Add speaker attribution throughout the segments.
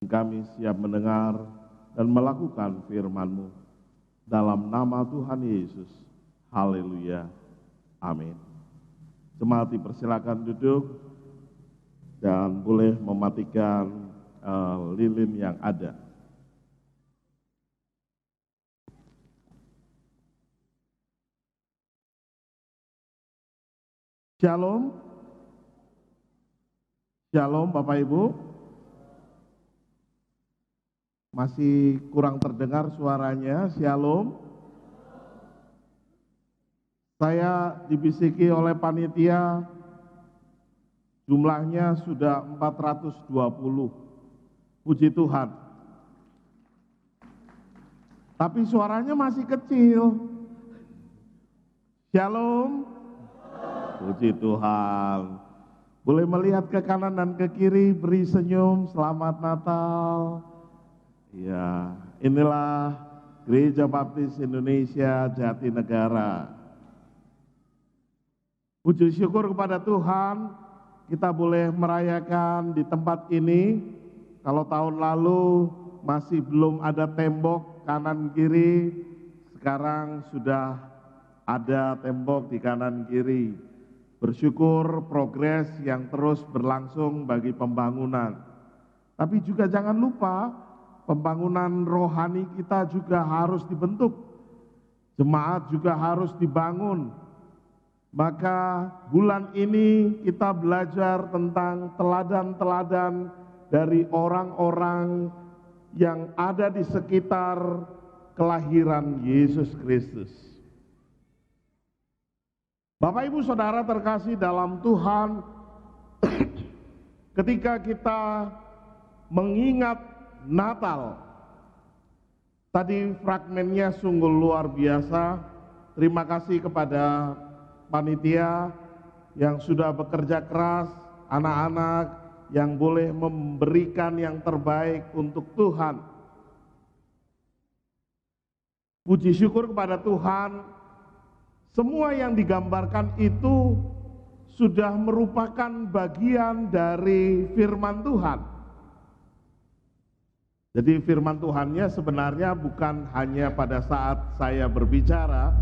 Speaker 1: Kami siap mendengar dan melakukan firman-Mu. Dalam nama Tuhan Yesus. Haleluya. Amin. Jemaat dipersilakan duduk dan boleh mematikan lilin yang ada. Shalom. Shalom Bapak Ibu. Masih kurang terdengar suaranya. Shalom. Saya dibisiki oleh panitia jumlahnya sudah 420. Puji Tuhan. Tapi suaranya masih kecil. Shalom. Puji Tuhan. Boleh melihat ke kanan dan ke kiri, beri senyum, selamat Natal. Ya, inilah Gereja Baptis Indonesia Jatinegara. Puji syukur kepada Tuhan, kita boleh merayakan di tempat ini. Kalau tahun lalu masih belum ada tembok kanan kiri, sekarang sudah ada tembok di kanan kiri. Bersyukur progres yang terus berlangsung bagi pembangunan. Tapi juga jangan lupa pembangunan rohani kita juga harus dibentuk. Jemaat juga harus dibangun. Maka bulan ini kita belajar tentang teladan-teladan dari orang-orang yang ada di sekitar kelahiran Yesus Kristus. Bapak Ibu Saudara terkasih dalam Tuhan, ketika kita mengingat Natal, tadi fragmennya sungguh luar biasa. Terima kasih kepada panitia yang sudah bekerja keras, anak-anak yang boleh memberikan yang terbaik untuk Tuhan. Puji syukur kepada Tuhan. Semua yang digambarkan itu sudah merupakan bagian dari firman Tuhan. Jadi firman Tuhannya sebenarnya bukan hanya pada saat saya berbicara,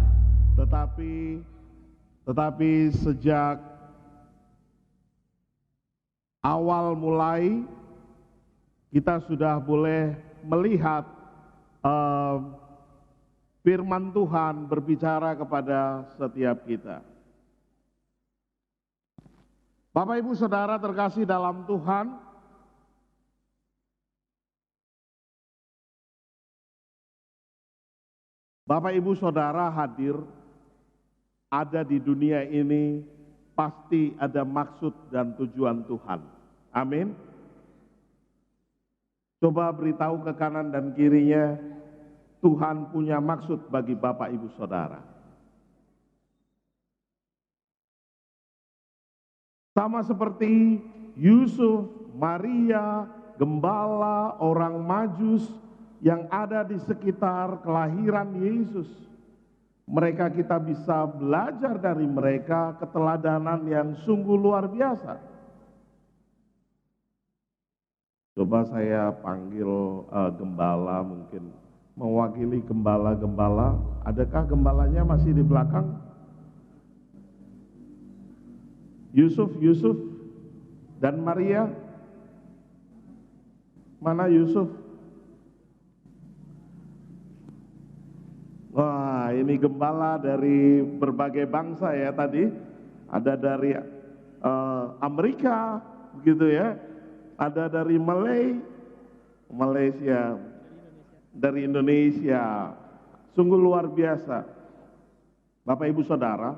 Speaker 1: tetapi sejak awal mulai kita sudah boleh melihat firman Tuhan berbicara kepada setiap kita. Bapak Ibu Saudara terkasih dalam Tuhan, Bapak Ibu Saudara hadir ada di dunia ini pasti ada maksud dan tujuan Tuhan. Amin. Coba beritahu ke kanan dan kirinya, Tuhan punya maksud bagi Bapak Ibu Saudara. Sama seperti Yusuf, Maria, gembala, orang Majus yang ada di sekitar kelahiran Yesus. Mereka kita bisa belajar dari mereka keteladanan yang sungguh luar biasa. Coba saya panggil gembala mungkin. Mewakili gembala-gembala, adakah gembalanya masih di belakang? Yusuf dan Maria, mana Yusuf? Wah, ini gembala dari berbagai bangsa ya tadi, ada dari Amerika, begitu ya, ada dari Malaysia. Dari Indonesia, sungguh luar biasa. Bapak Ibu Saudara,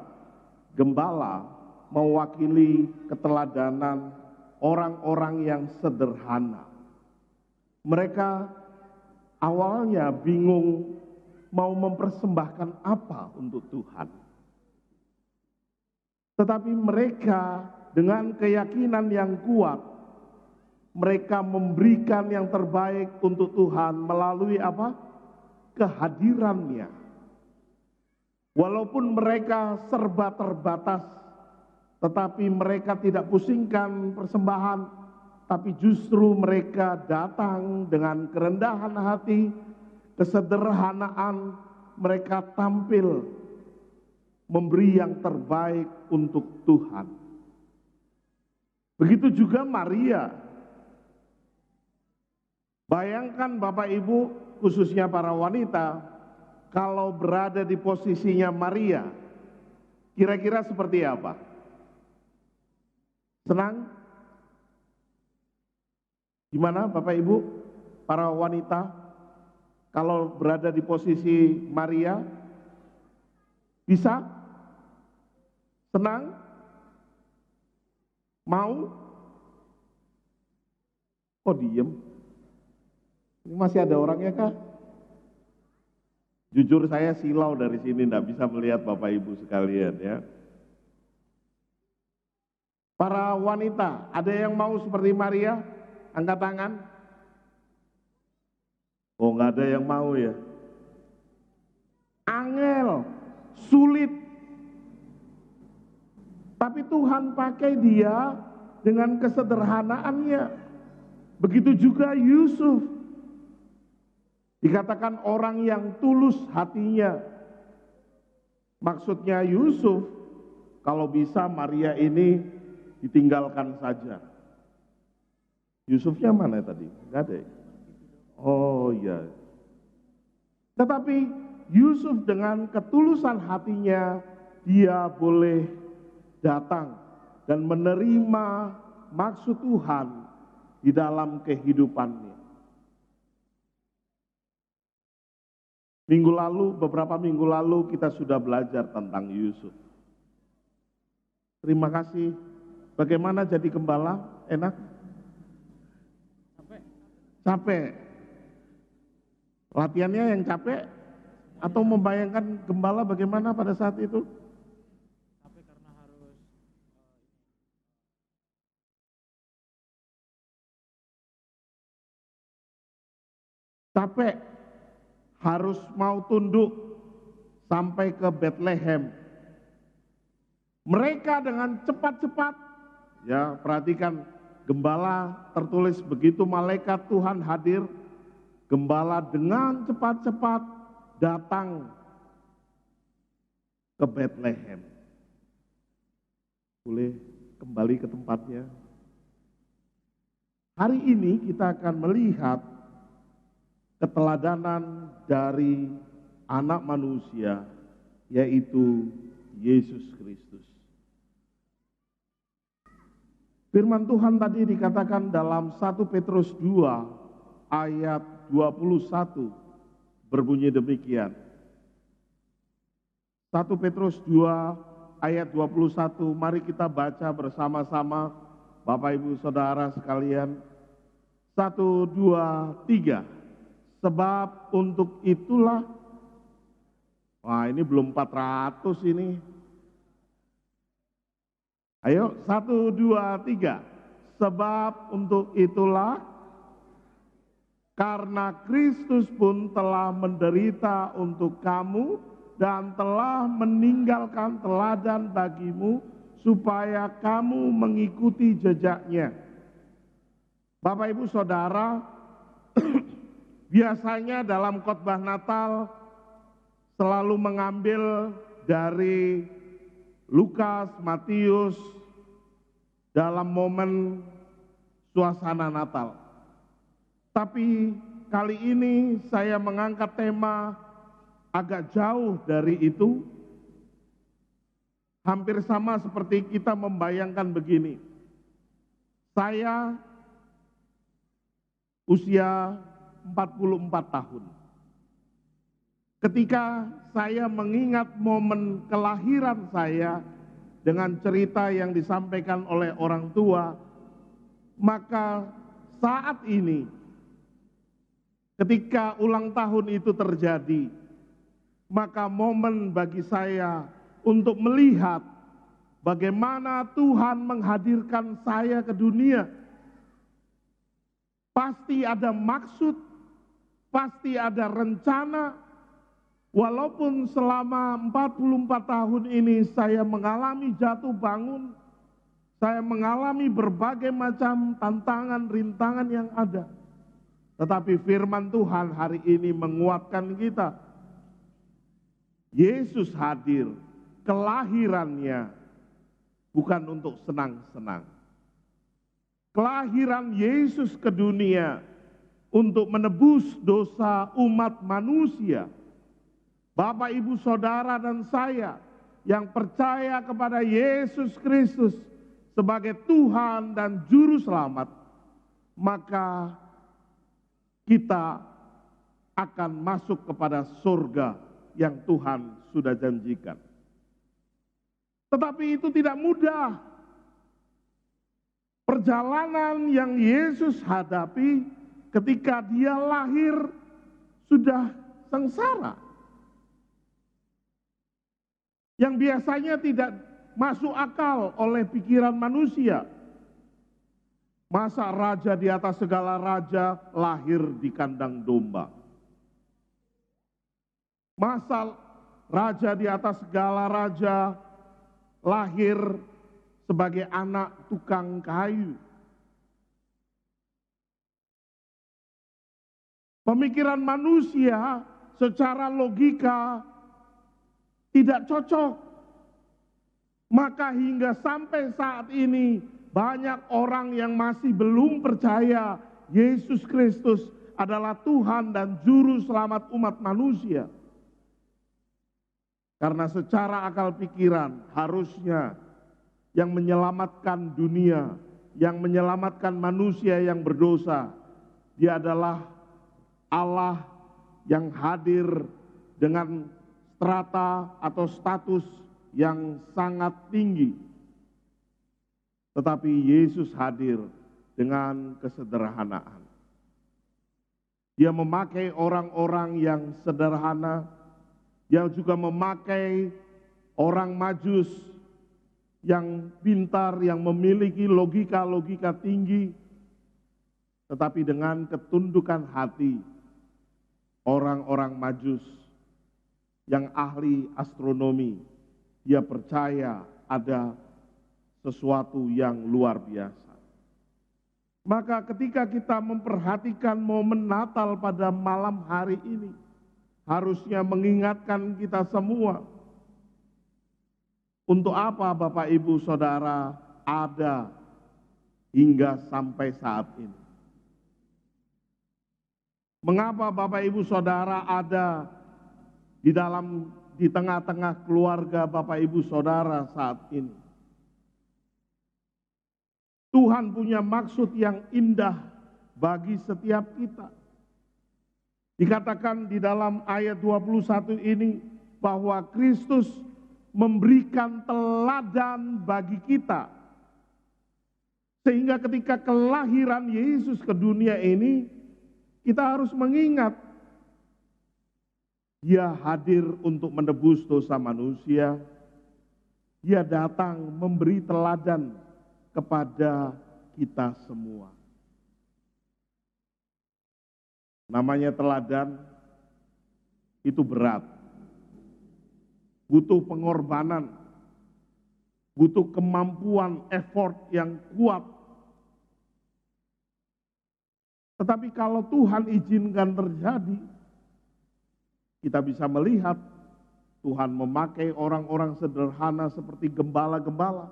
Speaker 1: gembala mewakili keteladanan orang-orang yang sederhana. Mereka awalnya bingung mau mempersembahkan apa untuk Tuhan. Tetapi mereka dengan keyakinan yang kuat, mereka memberikan yang terbaik untuk Tuhan melalui apa? Kehadirannya. Walaupun mereka serba terbatas, tetapi mereka tidak pusingkan persembahan, tapi justru mereka datang dengan kerendahan hati, kesederhanaan, mereka tampil memberi yang terbaik untuk Tuhan. Begitu juga Maria. Bayangkan Bapak Ibu, khususnya para wanita, kalau berada di posisinya Maria, kira-kira seperti apa? Senang? Gimana Bapak Ibu, para wanita, kalau berada di posisi Maria? Bisa? Senang? Mau? Kok diem? Ini masih ada orangnya kah? Jujur saya silau dari sini, tidak bisa melihat Bapak Ibu sekalian ya. Para wanita, ada yang mau seperti Maria? Angkat tangan. Oh, nggak ada yang mau ya. Angel, sulit. Tapi Tuhan pakai dia dengan kesederhanaannya. Begitu juga Yusuf. Dikatakan orang yang tulus hatinya. Maksudnya Yusuf, kalau bisa Maria ini ditinggalkan saja. Yusufnya mana tadi? Enggak ada ya? Oh iya. Tetapi Yusuf dengan ketulusan hatinya, dia boleh datang dan menerima maksud Tuhan di dalam kehidupannya. Beberapa minggu lalu kita sudah belajar tentang Yusuf. Terima kasih. Bagaimana jadi gembala? Enak? Capek. Latihannya yang capek? Atau membayangkan gembala bagaimana pada saat itu?
Speaker 2: Capek karena harus
Speaker 1: Capek. Harus mau tunduk sampai ke Bethlehem. Mereka dengan cepat-cepat, ya perhatikan, gembala tertulis begitu malaikat Tuhan hadir, gembala dengan cepat-cepat datang ke Bethlehem. Boleh kembali ke tempatnya. Hari ini kita akan melihat keteladanan dari anak manusia, yaitu Yesus Kristus. Firman Tuhan tadi dikatakan dalam 1 Petrus 2 ayat 21 berbunyi demikian. 1 Petrus 2 ayat 21, mari kita baca bersama-sama Bapak Ibu Saudara sekalian. 1, 2, 3. Sebab untuk itulah, wah ini belum 400 ini. Ayo 1, 2, 3. Sebab untuk itulah, karena Kristus pun telah menderita untuk kamu dan telah meninggalkan teladan bagimu supaya kamu mengikuti jejaknya. Bapak Ibu Saudara, biasanya dalam khotbah Natal selalu mengambil dari Lukas, Matius dalam momen suasana Natal. Tapi kali ini saya mengangkat tema agak jauh dari itu. Hampir sama seperti kita membayangkan begini. Saya usia 44 tahun. Ketika saya mengingat momen kelahiran saya dengan cerita yang disampaikan oleh orang tua, maka saat ini ketika ulang tahun itu terjadi, maka momen bagi saya untuk melihat bagaimana Tuhan menghadirkan saya ke dunia. Pasti ada maksud, pasti ada rencana. Walaupun selama 44 tahun ini saya mengalami jatuh bangun, Saya mengalami berbagai macam tantangan, rintangan yang ada. Tetapi firman Tuhan hari ini menguatkan kita. Yesus hadir, kelahirannya bukan untuk senang-senang. Kelahiran Yesus ke dunia untuk menebus dosa umat manusia. Bapak, Ibu, Saudara, dan saya yang percaya kepada Yesus Kristus sebagai Tuhan dan Juru Selamat, maka kita akan masuk kepada surga yang Tuhan sudah janjikan. Tetapi itu tidak mudah. Perjalanan yang Yesus hadapi ketika dia lahir sudah sengsara. Yang biasanya tidak masuk akal oleh pikiran manusia. Masa raja di atas segala raja lahir di kandang domba? Masa raja di atas segala raja lahir sebagai anak tukang kayu? Pemikiran manusia secara logika tidak cocok. Maka hingga sampai saat ini banyak orang yang masih belum percaya Yesus Kristus adalah Tuhan dan Juru Selamat umat manusia. Karena secara akal pikiran harusnya yang menyelamatkan dunia, yang menyelamatkan manusia yang berdosa, Dia adalah Allah yang hadir dengan strata atau status yang sangat tinggi. Tetapi Yesus hadir dengan kesederhanaan. Dia memakai orang-orang yang sederhana, yang juga memakai orang Majus yang pintar, yang memiliki logika-logika tinggi, tetapi dengan ketundukan hati orang-orang Majus yang ahli astronomi, dia percaya ada sesuatu yang luar biasa. Maka ketika kita memperhatikan momen Natal pada malam hari ini, harusnya mengingatkan kita semua, untuk apa Bapak, Ibu, Saudara ada hingga sampai saat ini? Mengapa Bapak, Ibu, Saudara ada di tengah-tengah keluarga Bapak, Ibu, Saudara saat ini? Tuhan punya maksud yang indah bagi setiap kita. Dikatakan di dalam ayat 21 ini bahwa Kristus memberikan teladan bagi kita. Sehingga ketika kelahiran Yesus ke dunia ini, kita harus mengingat Dia hadir untuk menebus dosa manusia. Dia datang memberi teladan kepada kita semua. Namanya teladan itu berat. Butuh pengorbanan, butuh kemampuan, effort yang kuat. Tetapi kalau Tuhan izinkan terjadi, kita bisa melihat Tuhan memakai orang-orang sederhana seperti gembala-gembala.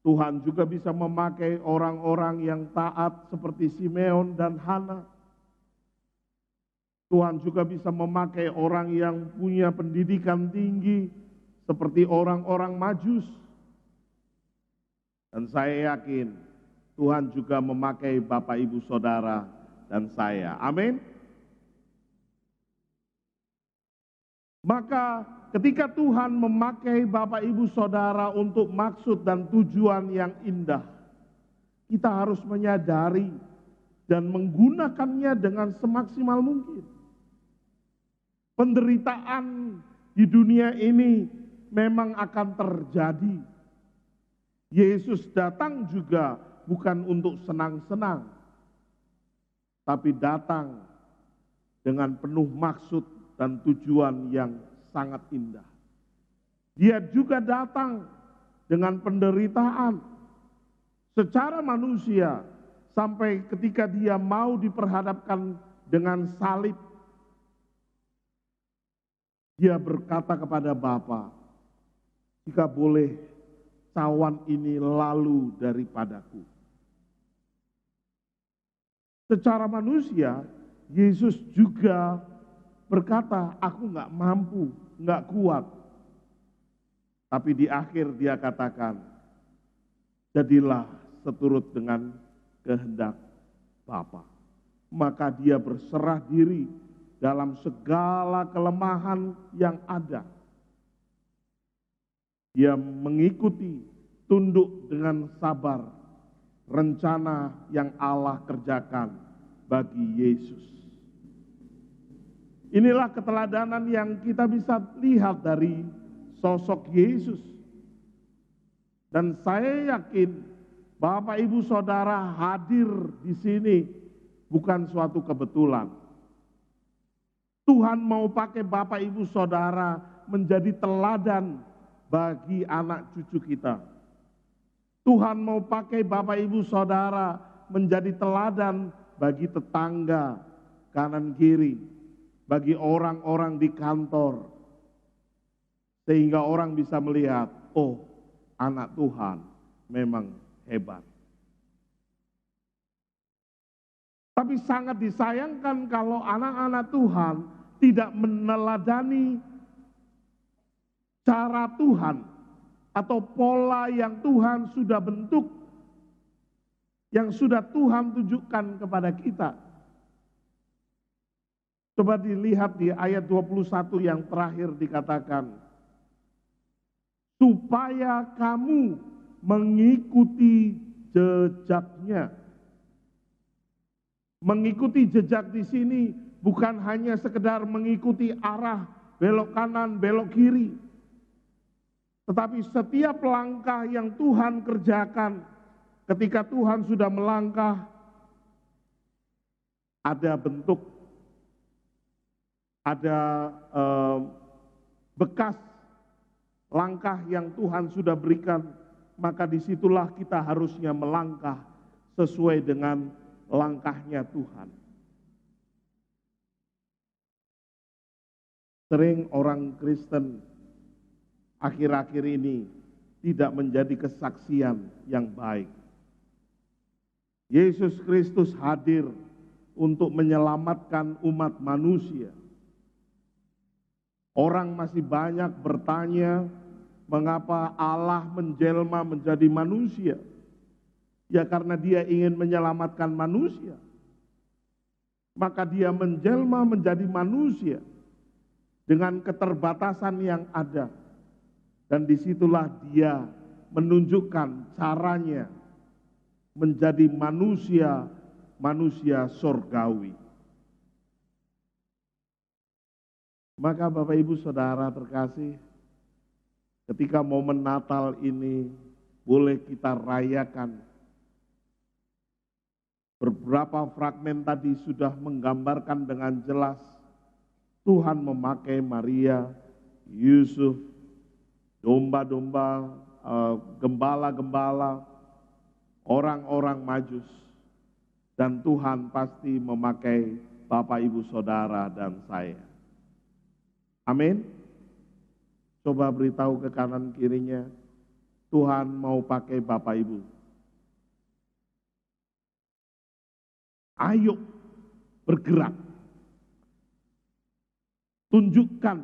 Speaker 1: Tuhan juga bisa memakai orang-orang yang taat seperti Simeon dan Hana. Tuhan juga bisa memakai orang yang punya pendidikan tinggi seperti orang-orang Majus. Dan saya yakin Tuhan juga memakai Bapak, Ibu, Saudara, dan saya. Amin. Maka ketika Tuhan memakai Bapak, Ibu, Saudara untuk maksud dan tujuan yang indah, kita harus menyadari dan menggunakannya dengan semaksimal mungkin. Penderitaan di dunia ini memang akan terjadi. Yesus datang juga bukan untuk senang-senang, tapi datang dengan penuh maksud dan tujuan yang sangat indah. Dia juga datang dengan penderitaan, secara manusia, sampai ketika dia mau diperhadapkan dengan salib, dia berkata kepada Bapa, jika boleh cawan ini lalu daripadaku. Secara manusia, Yesus juga berkata, aku nggak mampu, nggak kuat. Tapi di akhir dia katakan, jadilah seturut dengan kehendak Bapa. Maka dia berserah diri dalam segala kelemahan yang ada. Dia mengikuti, tunduk dengan sabar rencana yang Allah kerjakan bagi Yesus. Inilah keteladanan yang kita bisa lihat dari sosok Yesus. Dan saya yakin Bapak Ibu Saudara hadir di sini bukan suatu kebetulan. Tuhan mau pakai Bapak Ibu Saudara menjadi teladan bagi anak cucu kita. Tuhan mau pakai Bapak Ibu Saudara menjadi teladan bagi tetangga kanan kiri, bagi orang-orang di kantor. Sehingga orang bisa melihat, oh, anak Tuhan memang hebat. Tapi sangat disayangkan kalau anak-anak Tuhan tidak meneladani cara Tuhan atau pola yang Tuhan sudah bentuk, yang sudah Tuhan tunjukkan kepada kita. Coba dilihat di ayat 21 yang terakhir dikatakan, supaya kamu mengikuti jejaknya. Mengikuti jejak di sini bukan hanya sekedar mengikuti arah belok kanan, belok kiri. Tetapi setiap langkah yang Tuhan kerjakan, ketika Tuhan sudah melangkah, ada bentuk, ada bekas langkah yang Tuhan sudah berikan, maka disitulah kita harusnya melangkah sesuai dengan langkahnya Tuhan. Sering orang Kristen akhir-akhir ini tidak menjadi kesaksian yang baik. Yesus Kristus hadir untuk menyelamatkan umat manusia. Orang masih banyak bertanya, mengapa Allah menjelma menjadi manusia? Ya karena dia ingin menyelamatkan manusia. Maka dia menjelma menjadi manusia dengan keterbatasan yang ada. Dan disitulah dia menunjukkan caranya menjadi manusia, manusia surgawi. Maka Bapak Ibu Saudara terkasih, ketika momen Natal ini boleh kita rayakan. Beberapa fragmen tadi sudah menggambarkan dengan jelas Tuhan memakai Maria, Yusuf, domba-domba, gembala-gembala, orang-orang Majus, dan Tuhan pasti memakai Bapak Ibu Saudara dan saya. Amin. Coba beritahu ke kanan kirinya, Tuhan mau pakai Bapak Ibu. Ayo bergerak. Tunjukkan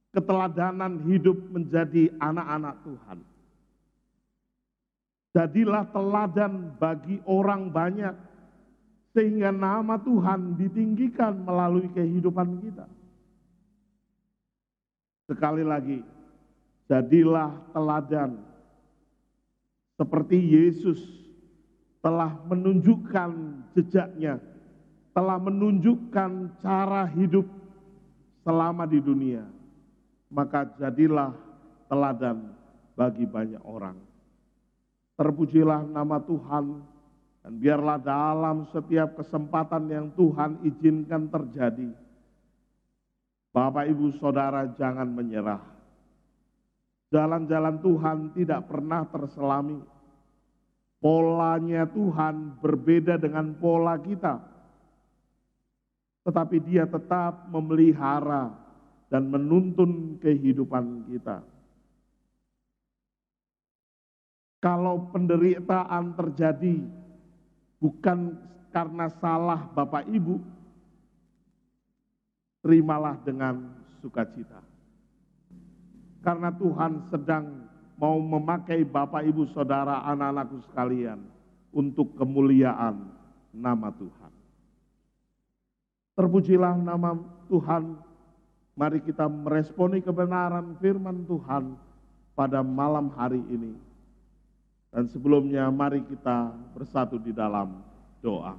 Speaker 1: keteladanan hidup menjadi anak-anak Tuhan. Jadilah teladan bagi orang banyak, sehingga nama Tuhan ditinggikan melalui kehidupan kita. Sekali lagi, jadilah teladan seperti Yesus telah menunjukkan jejaknya, telah menunjukkan cara hidup selama di dunia. Maka jadilah teladan bagi banyak orang. Terpujilah nama Tuhan, dan biarlah dalam setiap kesempatan yang Tuhan izinkan terjadi, Bapak Ibu Saudara jangan menyerah. Jalan-jalan Tuhan tidak pernah terselami. Polanya Tuhan berbeda dengan pola kita, tetapi Dia tetap memelihara dan menuntun kehidupan kita. Kalau penderitaan terjadi bukan karena salah Bapak Ibu, terimalah dengan sukacita. Karena Tuhan sedang mau memakai Bapak Ibu Saudara anak-anakku sekalian untuk kemuliaan nama Tuhan. Terpujilah nama Tuhan. Mari kita meresponi kebenaran firman Tuhan pada malam hari ini. Dan sebelumnya mari kita bersatu di dalam doa.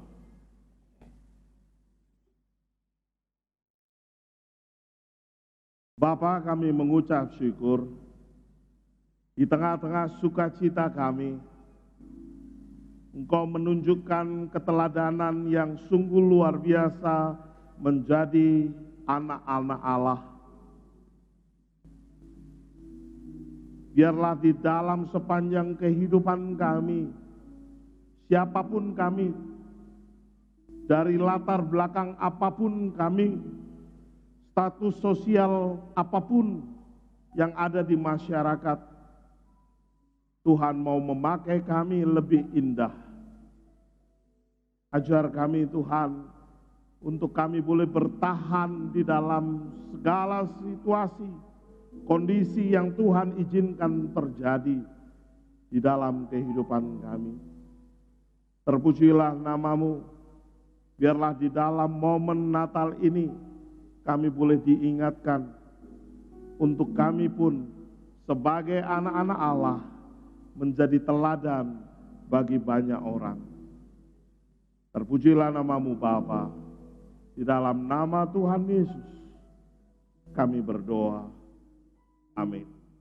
Speaker 1: Bapa, kami mengucap syukur di tengah-tengah sukacita kami, Engkau menunjukkan keteladanan yang sungguh luar biasa menjadi anak-anak Allah. Biarlah di dalam sepanjang kehidupan kami, siapapun kami, dari latar belakang apapun kami, status sosial apapun yang ada di masyarakat, Tuhan mau memakai kami lebih indah. Ajar kami Tuhan, untuk kami boleh bertahan di dalam segala situasi, kondisi yang Tuhan izinkan terjadi di dalam kehidupan kami. Terpujilah nama-Mu, biarlah di dalam momen Natal ini kami boleh diingatkan untuk kami pun sebagai anak-anak Allah menjadi teladan bagi banyak orang. Terpujilah nama-Mu Bapa. Di dalam nama Tuhan Yesus kami berdoa. Amin.